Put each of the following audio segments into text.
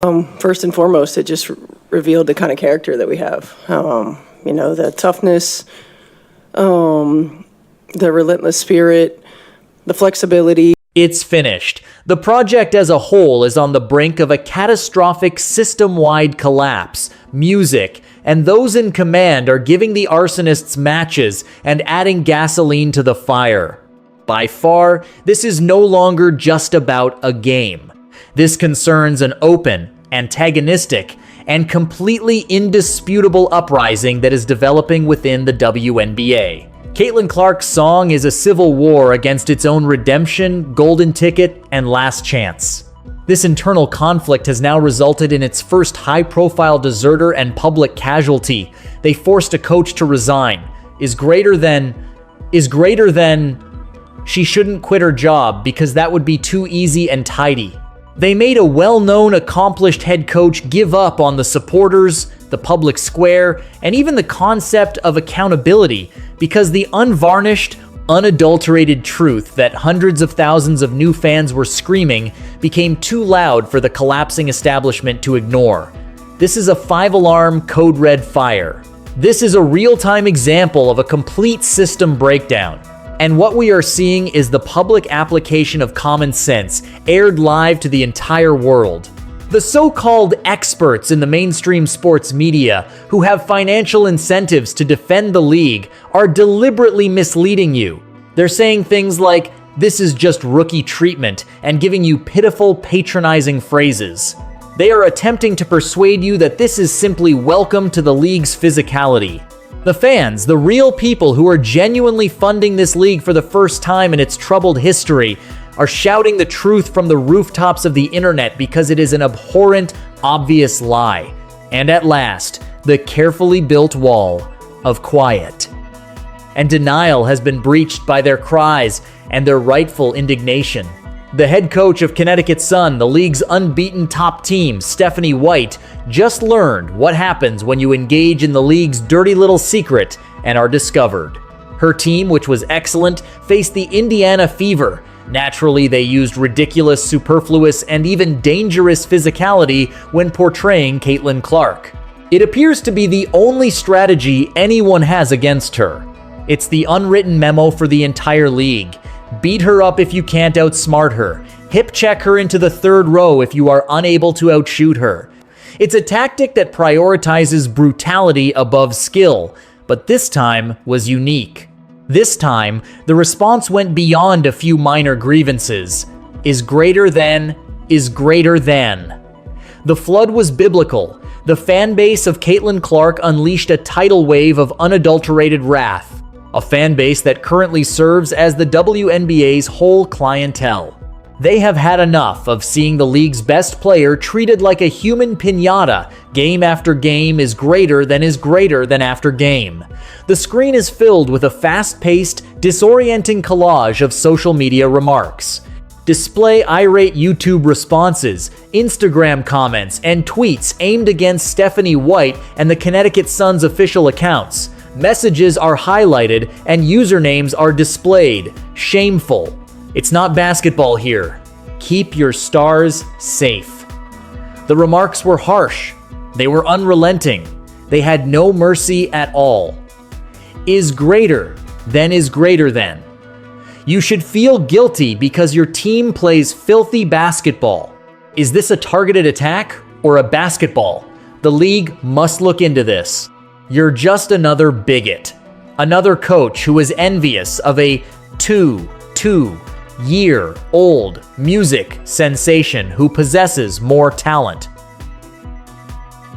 First and foremost, it just revealed the kind of character that we have. The toughness, the relentless spirit, the flexibility. It's finished. The project as a whole is on the brink of a catastrophic system-wide collapse. Music and those in command are giving the arsonists matches and adding gasoline to the fire. By far, this is no longer just about a game. This concerns an open, antagonistic, and completely indisputable uprising that is developing within the WNBA. Caitlin Clark's song is a civil war against its own redemption, golden ticket, and last chance. This internal conflict has now resulted in its first high-profile deserter and public casualty. They forced a coach to resign. Is greater than she shouldn't quit her job because that would be too easy and tidy. They made a well-known, accomplished head coach give up on the supporters, the public square, and even the concept of accountability because the unvarnished, unadulterated truth that hundreds of thousands of new fans were screaming became too loud for the collapsing establishment to ignore. This is a 5-alarm code red fire. This is a real-time example of a complete system breakdown. And what we are seeing is the public application of common sense, aired live to the entire world. The so-called experts in the mainstream sports media who have financial incentives to defend the league are deliberately misleading you. They're saying things like, "This is just rookie treatment," and giving you pitiful, patronizing phrases. They are attempting to persuade you that this is simply welcome to the league's physicality. The fans, the real people who are genuinely funding this league for the first time in its troubled history, are shouting the truth from the rooftops of the internet because it is an abhorrent, obvious lie. And at last, the carefully built wall of quiet and denial has been breached by their cries and their rightful indignation. The head coach of Connecticut Sun, the league's unbeaten top team, Stephanie White, just learned what happens when you engage in the league's dirty little secret and are discovered. Her team, which was excellent, faced the Indiana Fever. Naturally, they used ridiculous, superfluous, and even dangerous physicality when portraying Caitlin Clark. It appears to be the only strategy anyone has against her. It's the unwritten memo for the entire league. Beat her up if you can't outsmart her. Hip check her into the third row if you are unable to outshoot her. It's a tactic that prioritizes brutality above skill, but this time was unique. This time, the response went beyond a few minor grievances. Is greater than. The flood was biblical. The fan base of Caitlin Clark unleashed a tidal wave of unadulterated wrath. A fan base that currently serves as the WNBA's whole clientele. They have had enough of seeing the league's best player treated like a human piñata. Game after game is greater than after game. The screen is filled with a fast-paced, disorienting collage of social media remarks. Display irate YouTube responses, Instagram comments, and tweets aimed against Stephanie White and the Connecticut Sun's official accounts. Messages are highlighted and usernames are displayed. Shameful. It's not basketball here. Keep your stars safe. The remarks were harsh. They were unrelenting. They had no mercy at all. Is greater than. You should feel guilty because your team plays filthy basketball. Is this a targeted attack or a basketball? The league must look into this. You're just another bigot. Another coach who is envious of a 2-year-old music sensation who possesses more talent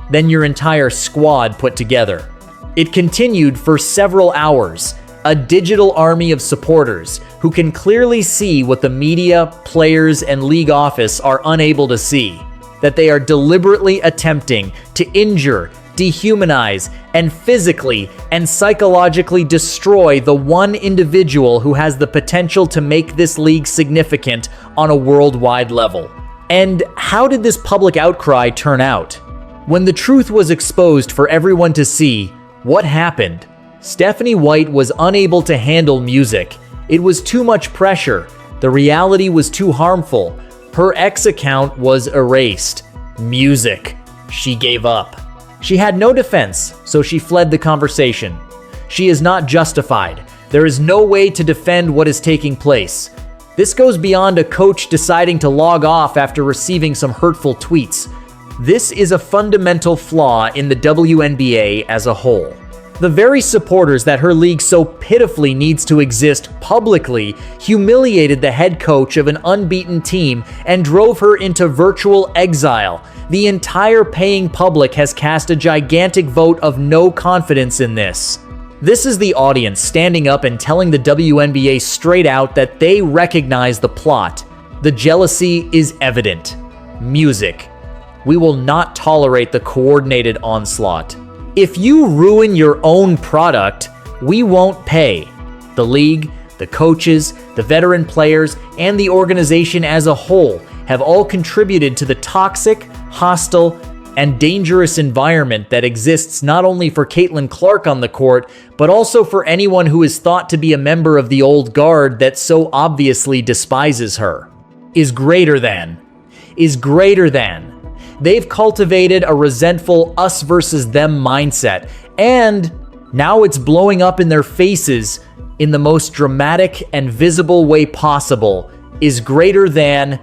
than your entire squad put together. It continued for several hours. A digital army of supporters who can clearly see what the media, players, and league office are unable to see. That they are deliberately attempting to injure, dehumanize, and physically and psychologically destroy the one individual who has the potential to make this league significant on a worldwide level. And how did this public outcry turn out? When the truth was exposed for everyone to see, what happened? Stephanie White was unable to handle music. It was too much pressure. The reality was too harmful. Her X account was erased. Music. She gave up. She had no defense, so she fled the conversation. She is not justified. There is no way to defend what is taking place. This goes beyond a coach deciding to log off after receiving some hurtful tweets. This is a fundamental flaw in the WNBA as a whole. The very supporters that her league so pitifully needs to exist publicly humiliated the head coach of an unbeaten team and drove her into virtual exile. The entire paying public has cast a gigantic vote of no confidence in this. This is the audience standing up and telling the WNBA straight out that they recognize the plot. The jealousy is evident. Music. We will not tolerate the coordinated onslaught. If you ruin your own product, we won't pay. The league, the coaches, the veteran players, and the organization as a whole have all contributed to the toxic, hostile, and dangerous environment that exists not only for Caitlin Clark on the court, but also for anyone who is thought to be a member of the old guard that so obviously despises her. Is greater than. They've cultivated a resentful us versus them mindset, and now it's blowing up in their faces in the most dramatic and visible way possible. Is greater than.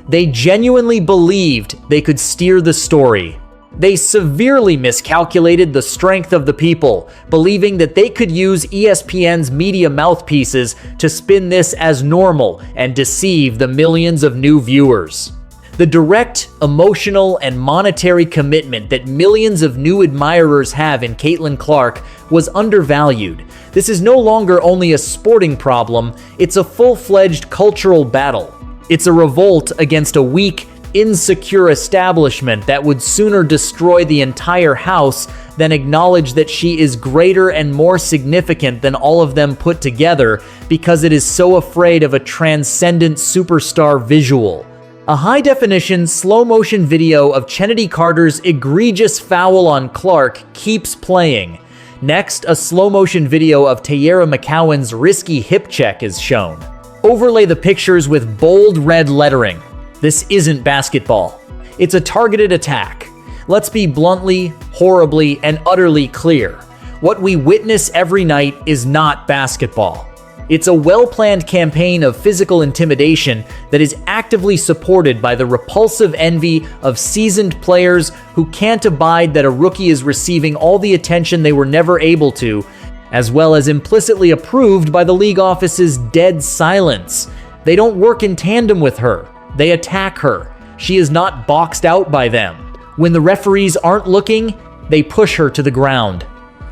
They genuinely believed they could steer the story. They severely miscalculated the strength of the people, believing that they could use ESPN's media mouthpieces to spin this as normal and deceive the millions of new viewers. The direct, emotional, and monetary commitment that millions of new admirers have in Caitlin Clark was undervalued. This is no longer only a sporting problem, it's a full-fledged cultural battle. It's a revolt against a weak, insecure establishment that would sooner destroy the entire house than acknowledge that she is greater and more significant than all of them put together because it is so afraid of a transcendent superstar visual. A high-definition, slow-motion video of Chennedy Carter's egregious foul on Clark keeps playing. Next, a slow-motion video of Tayera McCowan's risky hip check is shown. Overlay the pictures with bold red lettering. This isn't basketball. It's a targeted attack. Let's be bluntly, horribly, and utterly clear. What we witness every night is not basketball. It's a well-planned campaign of physical intimidation that is actively supported by the repulsive envy of seasoned players who can't abide that a rookie is receiving all the attention they were never able to, as well as implicitly approved by the league office's dead silence. They don't work in tandem with her. They attack her. She is not boxed out by them. When the referees aren't looking, they push her to the ground.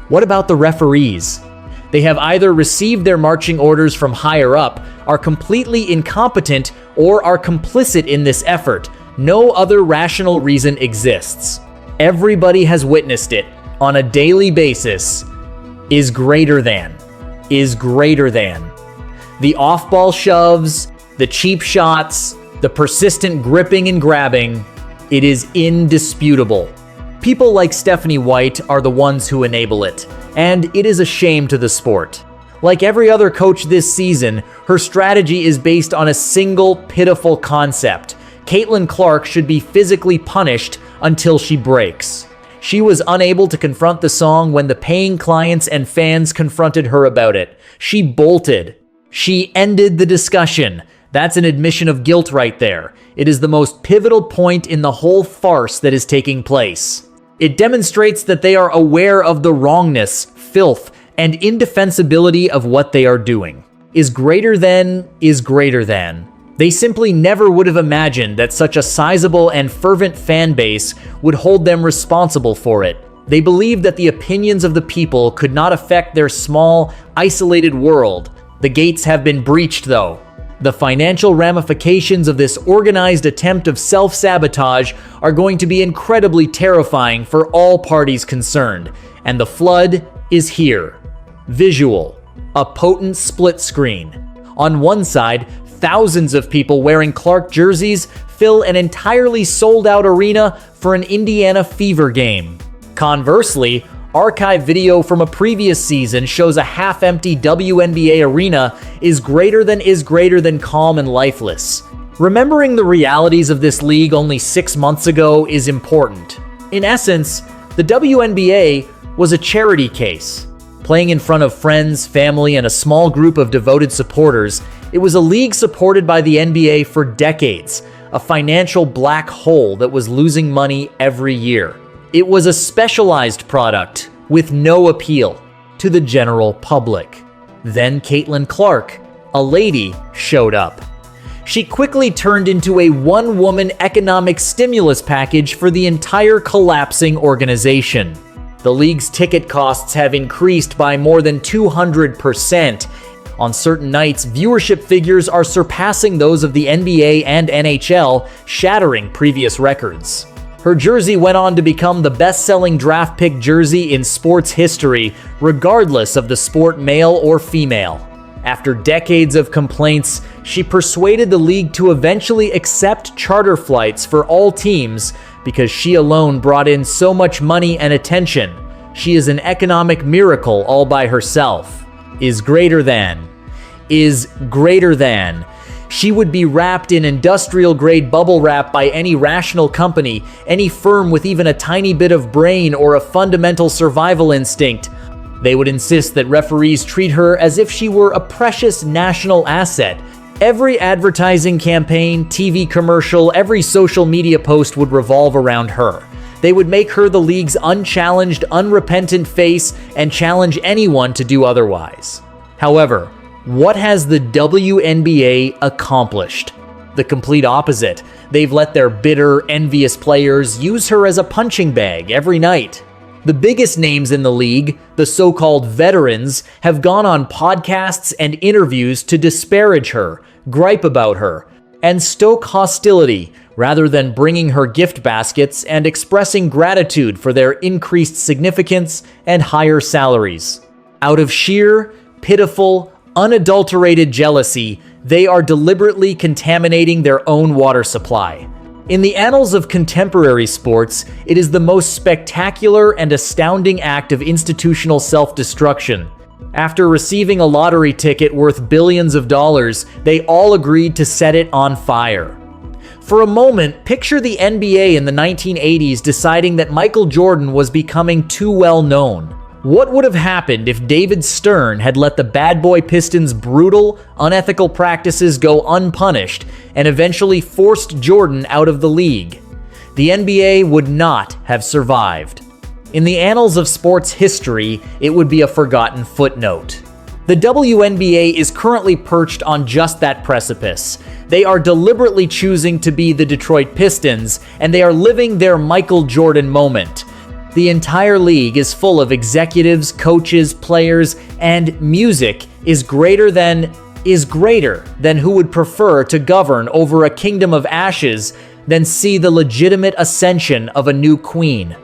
What about the referees? They have either received their marching orders from higher up, are completely incompetent, or are complicit in this effort. No other rational reason exists. Everybody has witnessed it on a daily basis. Is greater than. The off-ball shoves, the cheap shots, the persistent gripping and grabbing, it is indisputable. People like Stephanie White are the ones who enable it, and it is a shame to the sport. Like every other coach this season, her strategy is based on a single pitiful concept. Caitlin Clark should be physically punished until she breaks. She was unable to confront the song when the paying clients and fans confronted her about it. She bolted. She ended the discussion. That's an admission of guilt right there. It is the most pivotal point in the whole farce that is taking place. It demonstrates that they are aware of the wrongness, filth, and indefensibility of what they are doing. Is greater than. They simply never would have imagined that such a sizable and fervent fan base would hold them responsible for it. They believed that the opinions of the people could not affect their small, isolated world. The gates have been breached, though. The financial ramifications of this organized attempt of self-sabotage are going to be incredibly terrifying for all parties concerned, and the flood is here. Visual. A potent split screen. On one side, thousands of people wearing Clark jerseys fill an entirely sold-out arena for an Indiana Fever game. Conversely, archive video from a previous season shows a half-empty WNBA arena is greater than calm and lifeless. Remembering the realities of this league only 6 months ago is important. In essence, the WNBA was a charity case. Playing in front of friends, family, and a small group of devoted supporters, it was a league supported by the NBA for decades, a financial black hole that was losing money every year. It was a specialized product with no appeal to the general public. Then Caitlin Clark, a lady, showed up. She quickly turned into a one-woman economic stimulus package for the entire collapsing organization. The league's ticket costs have increased by more than 200%. On certain nights, viewership figures are surpassing those of the NBA and NHL, shattering previous records. Her jersey went on to become the best-selling draft pick jersey in sports history, regardless of the sport, male or female. After decades of complaints, she persuaded the league to eventually accept charter flights for all teams because she alone brought in so much money and attention. She is an economic miracle all by herself. Is greater than. She would be wrapped in industrial-grade bubble wrap by any rational company, any firm with even a tiny bit of brain or a fundamental survival instinct. They would insist that referees treat her as if she were a precious national asset. Every advertising campaign, TV commercial, every social media post would revolve around her. They would make her the league's unchallenged, unrepentant face and challenge anyone to do otherwise. However, what has the WNBA accomplished? The complete opposite. They've let their bitter, envious players use her as a punching bag every night. The biggest names in the league, the so-called veterans, have gone on podcasts and interviews to disparage her, gripe about her, and stoke hostility rather than bringing her gift baskets and expressing gratitude for their increased significance and higher salaries. Out of sheer, pitiful, unadulterated jealousy, they are deliberately contaminating their own water supply. In the annals of contemporary sports, it is the most spectacular and astounding act of institutional self-destruction. After receiving a lottery ticket worth billions of dollars, they all agreed to set it on fire. For a moment, picture the NBA in the 1980s deciding that Michael Jordan was becoming too well known. What would have happened if David Stern had let the bad boy Pistons' brutal, unethical practices go unpunished and eventually forced Jordan out of the league? The NBA would not have survived. In the annals of sports history, it would be a forgotten footnote. The WNBA is currently perched on just that precipice. They are deliberately choosing to be the Detroit Pistons, and they are living their Michael Jordan moment. The entire league is full of executives, coaches, players, and music is greater than who would prefer to govern over a kingdom of ashes than see the legitimate ascension of a new queen.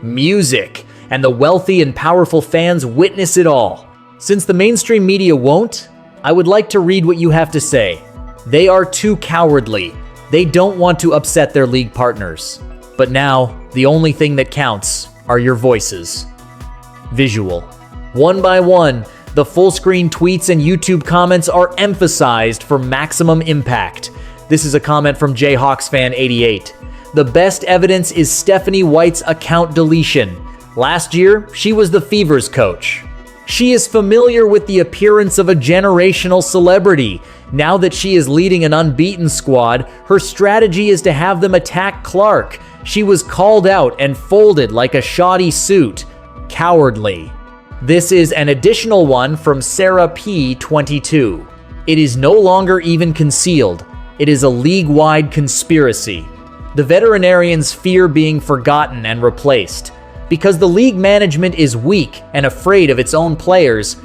Music, and the wealthy and powerful fans witness it all. Since the mainstream media won't, I would like to read what you have to say. They are too cowardly. They don't want to upset their league partners. But now, the only thing that counts are your voices. Visual. One by one, the full-screen tweets and YouTube comments are emphasized for maximum impact. This is a comment from JayHawksFan88. The best evidence is Stephanie White's account deletion. Last year, she was the Fever's coach. She is familiar with the appearance of a generational celebrity. Now that she is leading an unbeaten squad, her strategy is to have them attack Clark. She was called out and folded like a shoddy suit. Cowardly. This is an additional one from Sarah P22. It is no longer even concealed. It is a league-wide conspiracy. The veterinarians fear being forgotten and replaced. Because the league management is weak and afraid of its own players,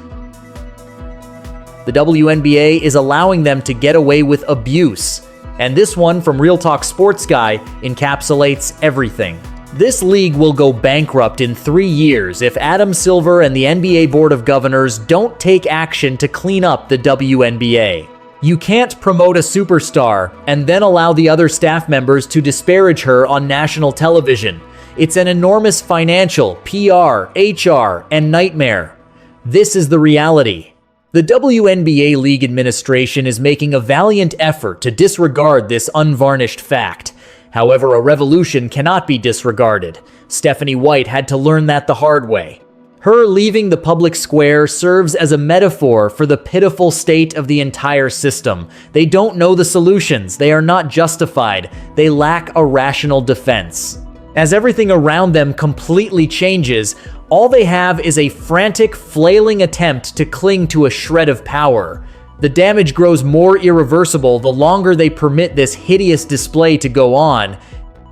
the WNBA is allowing them to get away with abuse. And this one from Real Talk Sports Guy encapsulates everything. This league will go bankrupt in 3 years if Adam Silver and the NBA Board of Governors don't take action to clean up the WNBA. You can't promote a superstar and then allow the other staff members to disparage her on national television. It's an enormous financial, PR, HR, and nightmare. This is the reality. The WNBA League administration is making a valiant effort to disregard this unvarnished fact. However, a revolution cannot be disregarded. Stephanie White had to learn that the hard way. Her leaving the public square serves as a metaphor for the pitiful state of the entire system. They don't know the solutions. They are not justified. They lack a rational defense. As everything around them completely changes, all they have is a frantic, flailing attempt to cling to a shred of power. The damage grows more irreversible the longer they permit this hideous display to go on.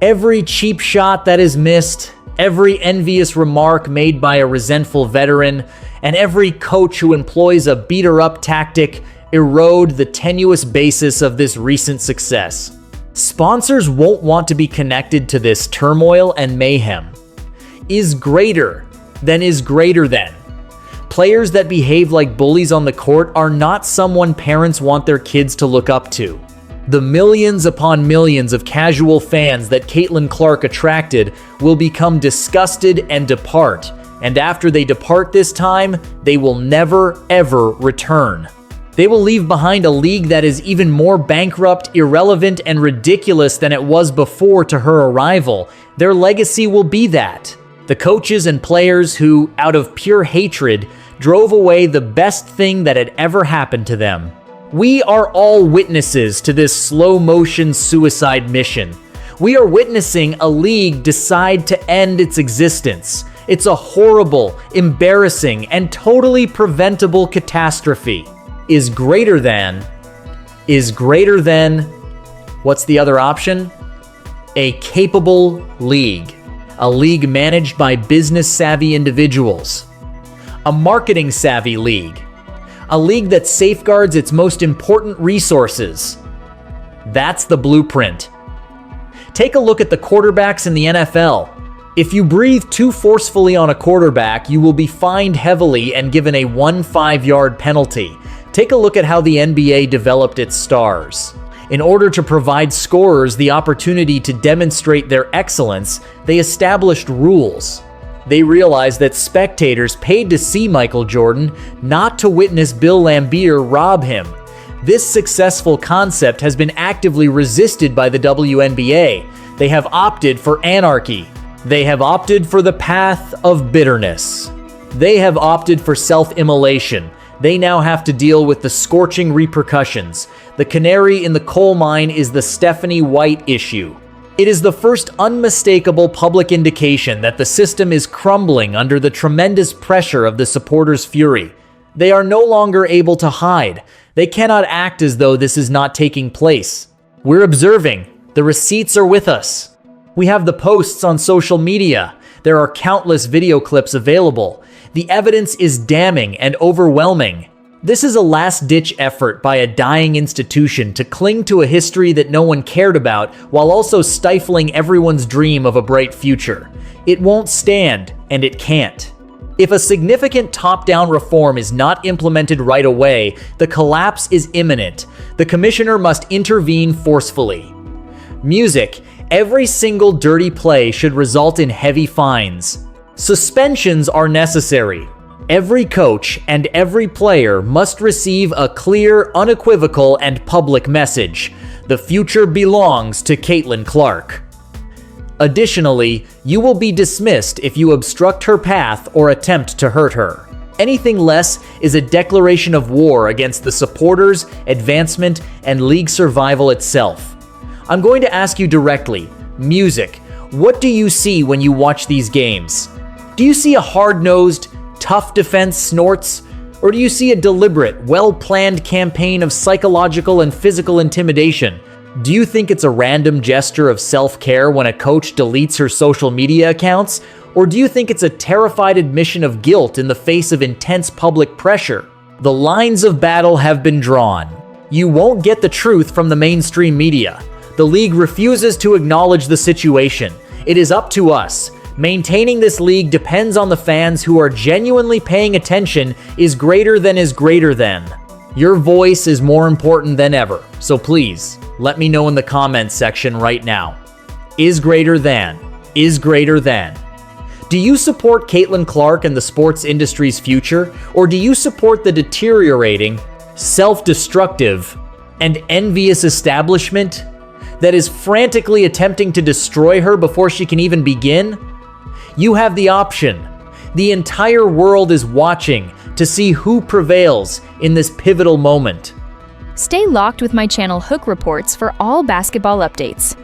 Every cheap shot that is missed, every envious remark made by a resentful veteran, and every coach who employs a beat-her-up tactic erode the tenuous basis of this recent success. Sponsors won't want to be connected to this turmoil and mayhem. Is greater than is greater than. Players that behave like bullies on the court are not someone parents want their kids to look up to. The millions upon millions of casual fans that Caitlin Clark attracted will become disgusted and depart, and after they depart this time, they will never, ever return. They will leave behind a league that is even more bankrupt, irrelevant, and ridiculous than it was before to her arrival. Their legacy will be that. The coaches and players who, out of pure hatred, drove away the best thing that had ever happened to them. We are all witnesses to this slow-motion suicide mission. We are witnessing a league decide to end its existence. It's a horrible, embarrassing, and totally preventable catastrophe. Is greater than, what's the other option? A capable league. A league managed by business-savvy individuals. A marketing-savvy league. A league that safeguards its most important resources. That's the blueprint. Take a look at the quarterbacks in the NFL. If you breathe too forcefully on a quarterback, you will be fined heavily and given a 5-yard penalty. Take a look at how the NBA developed its stars. In order to provide scorers the opportunity to demonstrate their excellence, they established rules. They realized that spectators paid to see Michael Jordan, not to witness Bill Laimbeer rob him. This successful concept has been actively resisted by the WNBA. They have opted for anarchy. They have opted for the path of bitterness. They have opted for self-immolation. They now have to deal with the scorching repercussions. The canary in the coal mine is the Stephanie White issue. It is the first unmistakable public indication that the system is crumbling under the tremendous pressure of the supporters' fury. They are no longer able to hide. They cannot act as though this is not taking place. We're observing. The receipts are with us. We have the posts on social media. There are countless video clips available. The evidence is damning and overwhelming. This is a last-ditch effort by a dying institution to cling to a history that no one cared about while also stifling everyone's dream of a bright future. It won't stand, and it can't. If a significant top-down reform is not implemented right away, the collapse is imminent. The commissioner must intervene forcefully. Music. Every single dirty play should result in heavy fines. Suspensions are necessary. Every coach and every player must receive a clear, unequivocal, and public message. The future belongs to Caitlin Clark. Additionally, you will be dismissed if you obstruct her path or attempt to hurt her. Anything less is a declaration of war against the supporters, advancement, and league survival itself. I'm going to ask you directly, music, what do you see when you watch these games? Do you see a hard-nosed, tough defense snorts? Or do you see a deliberate, well-planned campaign of psychological and physical intimidation? Do you think it's a random gesture of self-care when a coach deletes her social media accounts? Or do you think it's a terrified admission of guilt in the face of intense public pressure? The lines of battle have been drawn. You won't get the truth from the mainstream media. The league refuses to acknowledge the situation. It is up to us. Maintaining this league depends on the fans who are genuinely paying attention. Is greater than. Your voice is more important than ever, so please, let me know in the comments section right now. Is greater than. Do you support Caitlin Clark and the sports industry's future, or do you support the deteriorating, self-destructive, and envious establishment that is frantically attempting to destroy her before she can even begin? You have the option. The entire world is watching to see who prevails in this pivotal moment. Stay locked with my channel Hook Reports for all basketball updates.